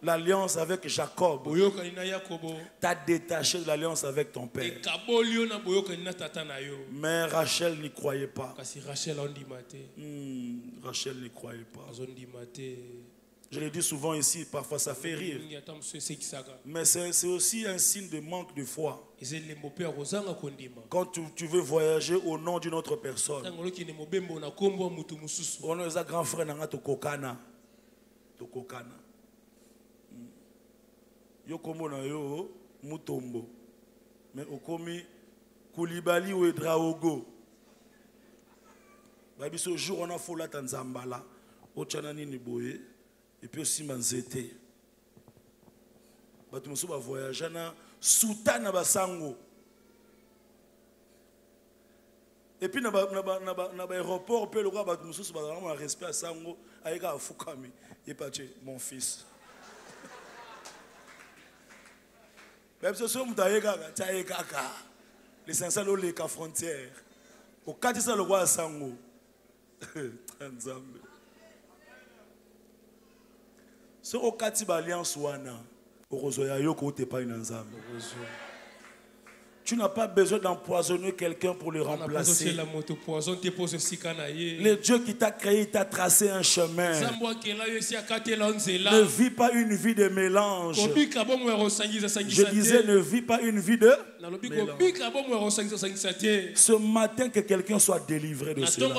l'alliance avec Jacob t'a détaché de l'alliance avec ton père. Mais Rachel n'y croyait pas. Rachel n'y croyait pas. Je le dis souvent ici, parfois ça fait rire. Mais c'est aussi un signe de manque de foi. Quand tu veux voyager au nom d'une autre personne. On a un grand frère dans Tokokana. Tokokana. Yo komo na yo Mutombo. Mais okomi Koulibaly ou Edraogo. Babi ce jour on a fola Tanzambala. Ochanani Niboye. Et puis aussi Manzete. Batumusu ba voyager na Sultana Basango. Et puis na aéroport pe le roi Batumusu ba vraiment respect à Sango ayeka afukami. Et pas mon fils. Même ce soir mutayeka kaka. Les 500 les ka frontière. Au katisa le roi Sango. Nzambe. Ce au katiba alliance wana. Tu n'as pas besoin d'empoisonner quelqu'un pour le remplacer. Le Dieu qui t'a créé, t'a tracé un chemin. Ne vis pas une vie de mélange. Je disais, ne vis pas une vie de mélange. Ce matin, que quelqu'un soit délivré de cela.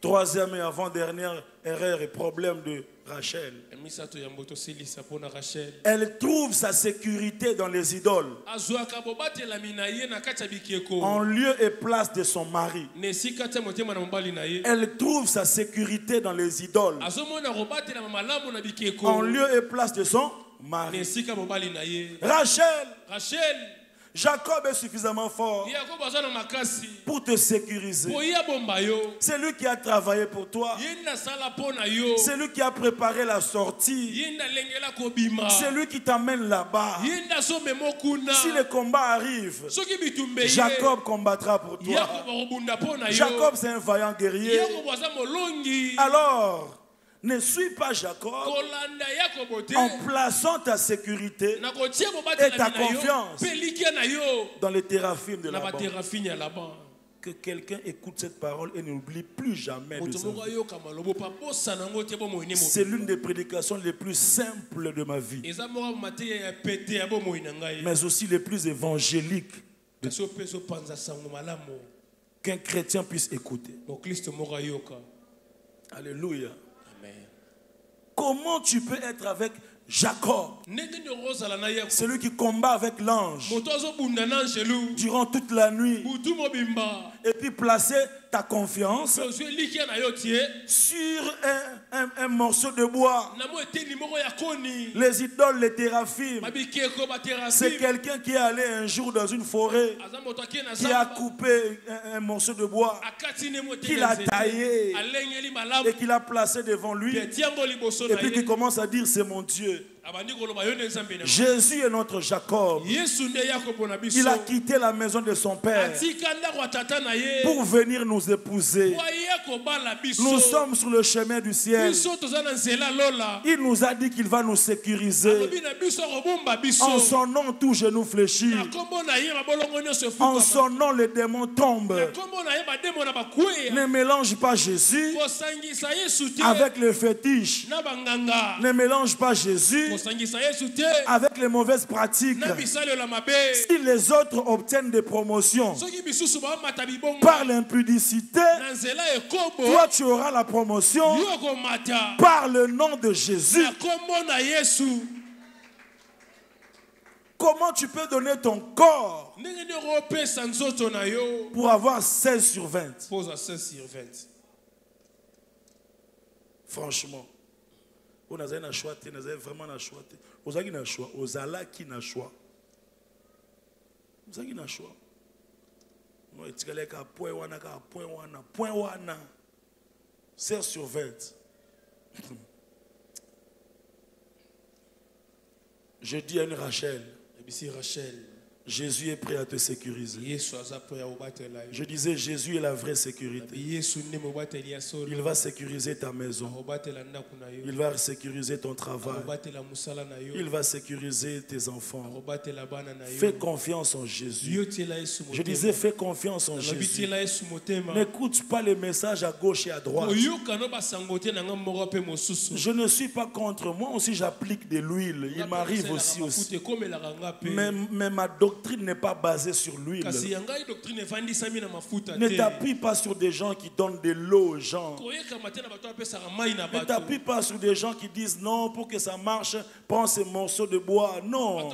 Troisième et avant-dernière erreur et problème de Rachel. Elle trouve sa sécurité dans les idoles. En lieu et place de son mari. Elle trouve sa sécurité dans les idoles. En lieu et place de son mari. Rachel. Jacob est suffisamment fort pour te sécuriser. C'est lui qui a travaillé pour toi. C'est lui qui a préparé la sortie. C'est lui qui t'amène là-bas. Si le combat arrive, Jacob combattra pour toi. Jacob, c'est un vaillant guerrier. Alors, ne suis pas Jacob en plaçant ta sécurité et ta confiance dans les téraphimes de Laban. Que quelqu'un écoute cette parole et n'oublie plus jamais de sa vie. C'est l'une des prédications les plus simples de ma vie, mais aussi les plus évangéliques qu'un chrétien puisse écouter. Alléluia. Comment tu peux être avec Jacob, celui qui combat avec l'ange durant toute la nuit, et puis placer ta confiance sur un morceau de bois? Les idoles, les téraphimes, c'est quelqu'un qui est allé un jour dans une forêt, qui a coupé un morceau de bois, qui l'a taillé et qui l'a placé devant lui, et puis qui commence à dire: c'est mon Dieu. Jésus est notre Jacob. Il a quitté la maison de son père pour venir nous épouser. Nous sommes sur le chemin du ciel. Il nous a dit qu'il va nous sécuriser. En son nom, tout genou fléchit. En son nom, les démons tombent. Ne mélange pas Jésus avec les fétiches. Ne mélange pas Jésus avec les mauvaises pratiques. Si les autres obtiennent des promotions par l'impudicité, toi tu auras la promotion par le nom de Jésus. Comment tu peux donner ton corps pour avoir 16 sur 20? Franchement, on a vraiment un choix. On a un choix. On a un choix. On a un choix. On a un choix. 16 sur 20. Je dis à une Rachel. Jésus est prêt à te sécuriser. Je disais, Jésus est la vraie sécurité. Il va sécuriser ta maison. Il va sécuriser ton travail. Il va sécuriser tes enfants. Fais confiance en Jésus. Je disais, fais confiance en Jésus. N'écoute pas les messages à gauche et à droite. Je ne suis pas contre. Moi aussi, j'applique de l'huile. Il m'arrive aussi. Mais ma doctrine n'est pas basée sur l'huile. Ne t'appuie pas sur des gens qui donnent de l'eau aux gens. Ne t'appuie pas sur des gens qui disent non, pour que ça marche, prends ces morceaux de bois. Non.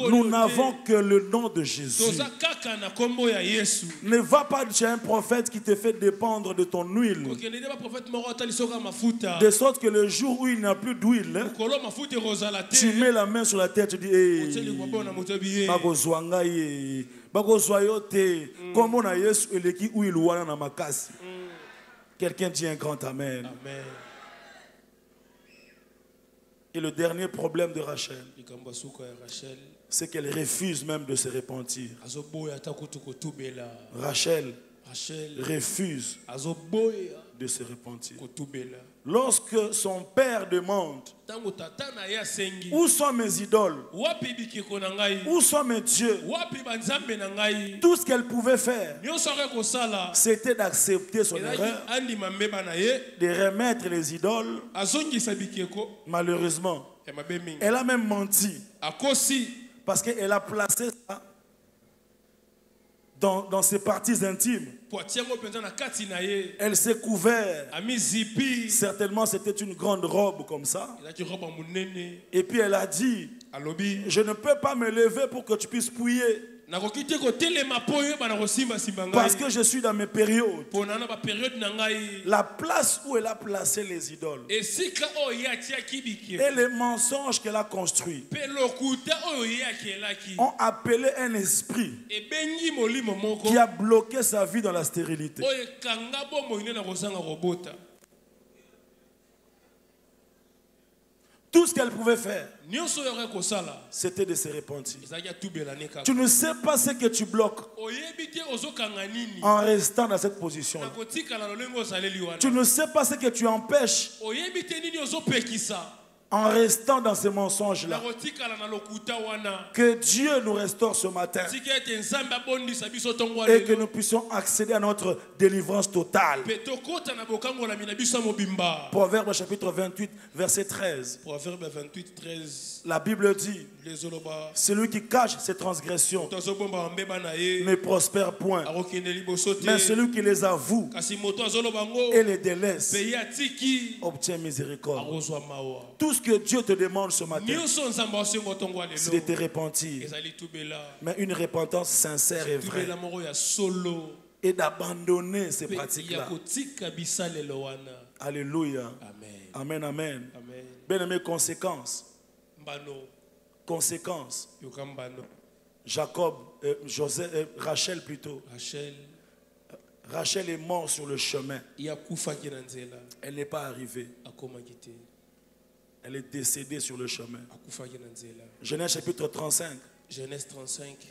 Nous n'avons que le nom de Jésus. Ne va pas chez un prophète qui te fait dépendre de ton huile. De sorte que le jour où il n'y a plus d'huile, tu mets la main sur la tête, tu dis hey, quelqu'un dit un grand amen. Amen. Et le dernier problème de Rachel, c'est qu'elle refuse même de se repentir. Rachel refuse de se repentir. Lorsque son père demande où sont mes idoles, où sont mes dieux, tout ce qu'elle pouvait faire, c'était d'accepter son erreur, de remettre les idoles. Malheureusement, elle a même menti parce qu'elle a placé ça dans ses parties intimes. Elle s'est couverte. Certainement, c'était une grande robe comme ça. Et puis elle a dit, je ne peux pas me lever pour que tu puisses prier. Parce que je suis dans mes périodes. La place où elle a placé les idoles et les mensonges qu'elle a construits ont appelé un esprit qui a bloqué sa vie dans la stérilité. Tout ce qu'elle pouvait faire, c'était de se repentir. Tu ne sais pas ce que tu bloques en restant dans cette position-là. Tu ne sais pas ce que tu empêches en restant dans ces mensonges-là. Que Dieu nous restaure ce matin et que nous puissions accéder à notre délivrance totale. Proverbe chapitre 28, verset 13. Proverbe 28, 13. La Bible dit, celui qui cache ses transgressions ne prospère point, mais celui qui les avoue et les délaisse obtient miséricorde. Tout ce que Dieu te demande ce matin, c'est de te repentir, mais une repentance sincère et vraie, et d'abandonner ces pratiques-là. Alléluia. Amen, amen. Bien-aimé, conséquence. Rachel plutôt. Rachel est morte sur le chemin. Elle n'est pas arrivée. Elle est décédée sur le chemin. Genèse chapitre 35.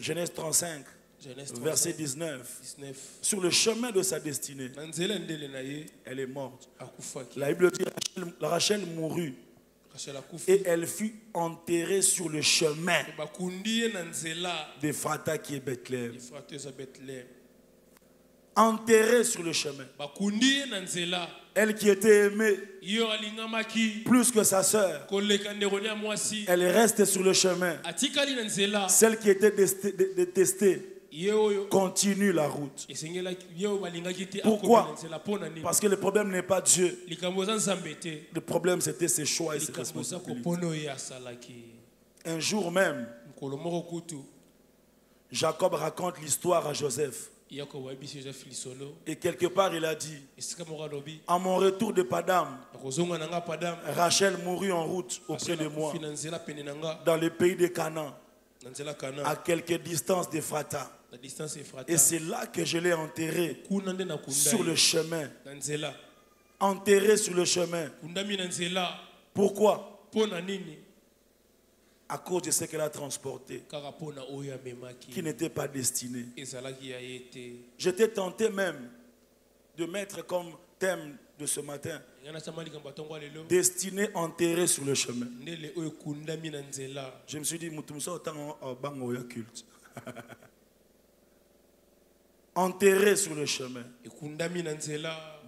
Genèse 35. Verset 19. Sur le chemin de sa destinée, elle est morte. La Bible dit Rachel mourut et elle fut enterrée sur le chemin d'Ephrata qui est Bethléem. Enterrée sur le chemin. Elle qui était aimée plus que sa sœur, elle reste sur le chemin. Celle qui était détestée continue la route. Pourquoi? Parce que le problème n'est pas Dieu. Le problème c'était ses choix et ses responsabilités. Un jour même, Jacob raconte l'histoire à Joseph. Et quelque part il a dit, à mon retour de Padam, Rachel mourut en route auprès de moi dans le pays de Canaan, à quelque distance d'Ephrata. Et c'est là que je l'ai enterré sur le chemin. Enterré sur le chemin. Pourquoi? à cause de ce qu'elle a transporté, qui n'était pas destiné. J'étais tenté même de mettre comme thème de ce matin, destiné enterré sur le chemin. Je me suis dit, culte. Enterré sur le chemin.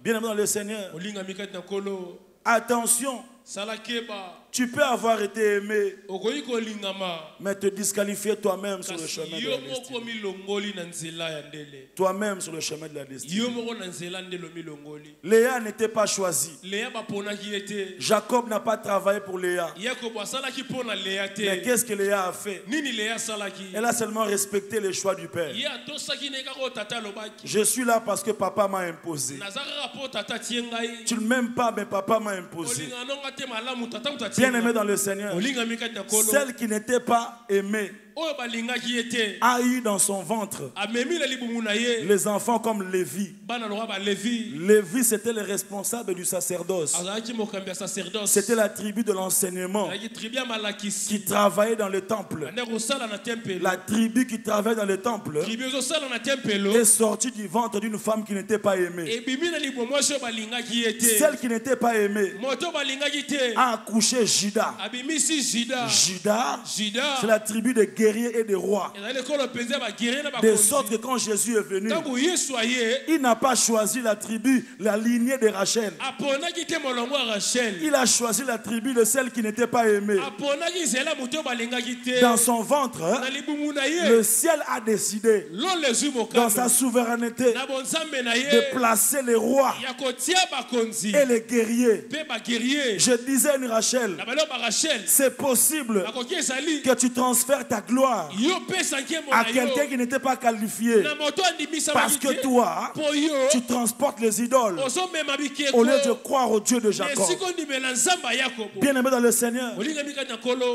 Bien aimé dans le Seigneur, attention, tu peux avoir été aimé, mais te disqualifier toi-même sur le chemin de la destinée. Toi-même sur le chemin de la destinée. Léa n'était pas choisie. Jacob n'a pas travaillé pour Léa. Mais qu'est-ce que Léa a fait? Elle a seulement respecté les choix du Père. Je suis là parce que papa m'a imposé. Tu ne m'aimes pas, mais papa m'a imposé. Bien aimé dans le Seigneur, celle qui n'était pas aimée a eu dans son ventre les enfants comme Lévi. Lévi, c'était le responsable du sacerdoce. C'était la tribu de l'enseignement qui travaillait dans le temple. La tribu qui travaillait dans le temple est sortie du ventre d'une femme qui n'était pas aimée. Celle qui n'était pas aimée a accouché Juda. Juda, c'est la tribu des guerriers et des rois. De sorte que quand Jésus est venu, il n'a pas choisi la tribu, la lignée de Rachel. Il a choisi la tribu de celle qui n'était pas aimée. Dans son ventre, le ciel a décidé, dans sa souveraineté, de placer les rois et les guerriers. Je disais à une Rachel, c'est possible que tu transfères ta gloire à quelqu'un qui n'était pas qualifié, parce que toi, tu transportes les idoles au lieu de croire au Dieu de Jacob. Bien aimé dans le Seigneur,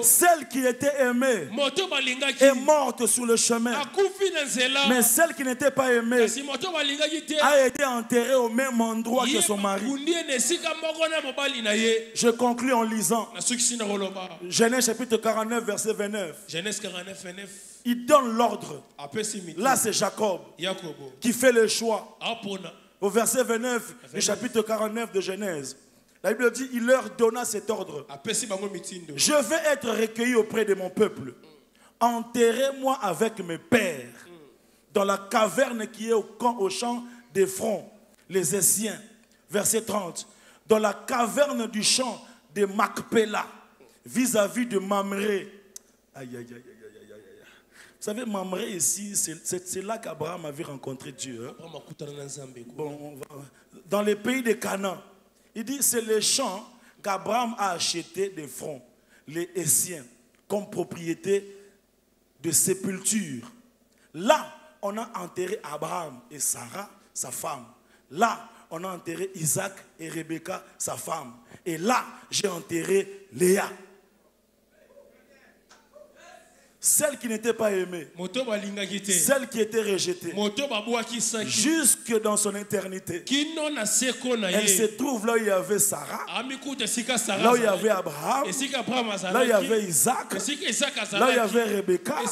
celle qui était aimée est morte sur le chemin, mais celle qui n'était pas aimée a été enterrée au même endroit que son mari. Je conclus en lisant Genèse chapitre 49 verset 29. Genèse 49, 29. Il donne l'ordre. Là c'est Jacob qui fait le choix. Au verset 29 du chapitre 49 de Genèse, la Bible dit, il leur donna cet ordre. Je vais être recueilli auprès de mon peuple. Enterrez-moi avec mes pères dans la caverne qui est au champ d'Ephron, les Essiens. Verset 30. Dans la caverne du champ de Macpéla, vis-à-vis de Mamré. Aïe, aïe, aïe, aïe, aïe, aïe. Vous savez, Mamré ici, c'est là qu'Abraham avait rencontré Dieu. Bon, dans les pays de Canaan, il dit c'est les champs qu'Abraham a achetés d'Ephron, les Essiens, comme propriété de sépulture. Là, on a enterré Abraham et Sarah, sa femme. Là, on a enterré Isaac et Rebecca, sa femme. Et là, j'ai enterré Léa. Celle qui n'était pas aimée, celle qui était rejetée, jusque dans son éternité. Elle se trouve là où il y avait Sarah, là où il y avait Abraham, là où il y avait Isaac, là où il y avait Rebecca,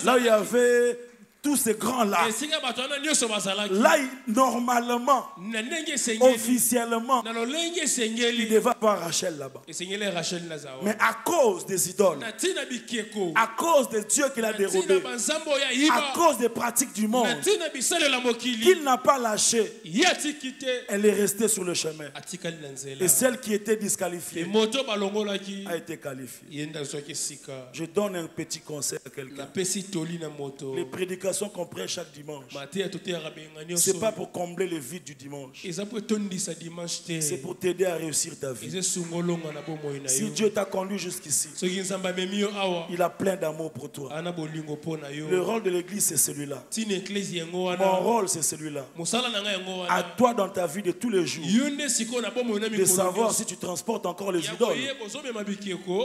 là où il y avait tous ces grands-là. Là, normalement, officiellement, il devait avoir Rachel là-bas. Mais à cause des idoles, à cause des dieux qu'il a dérobés, à cause des pratiques du monde, qu'il n'a pas lâché, elle est restée sur le chemin. Et celle qui était disqualifiée a été qualifiée. Je donne un petit conseil à quelqu'un. Les prédications qu'on prête chaque dimanche, c'est pas pour combler le vide du dimanche, c'est pour t'aider à réussir ta vie. Si Dieu t'a conduit jusqu'ici, il a plein d'amour pour toi. Le rôle de l'église c'est celui-là. Mon rôle c'est celui-là. À toi dans ta vie de tous les jours de savoir si tu transportes encore les idoles.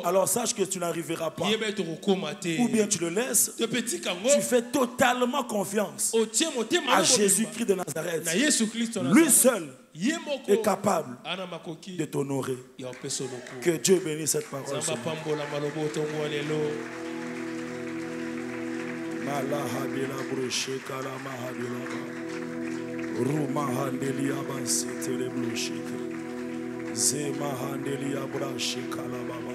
Alors sache que tu n'arriveras pas, ou bien tu le laisses. Tu fais totalement confiance à Jésus-Christ de Nazareth. Lui seul est capable de t'honorer. Que Dieu bénisse cette parole. Zema handelia brashe kalababa.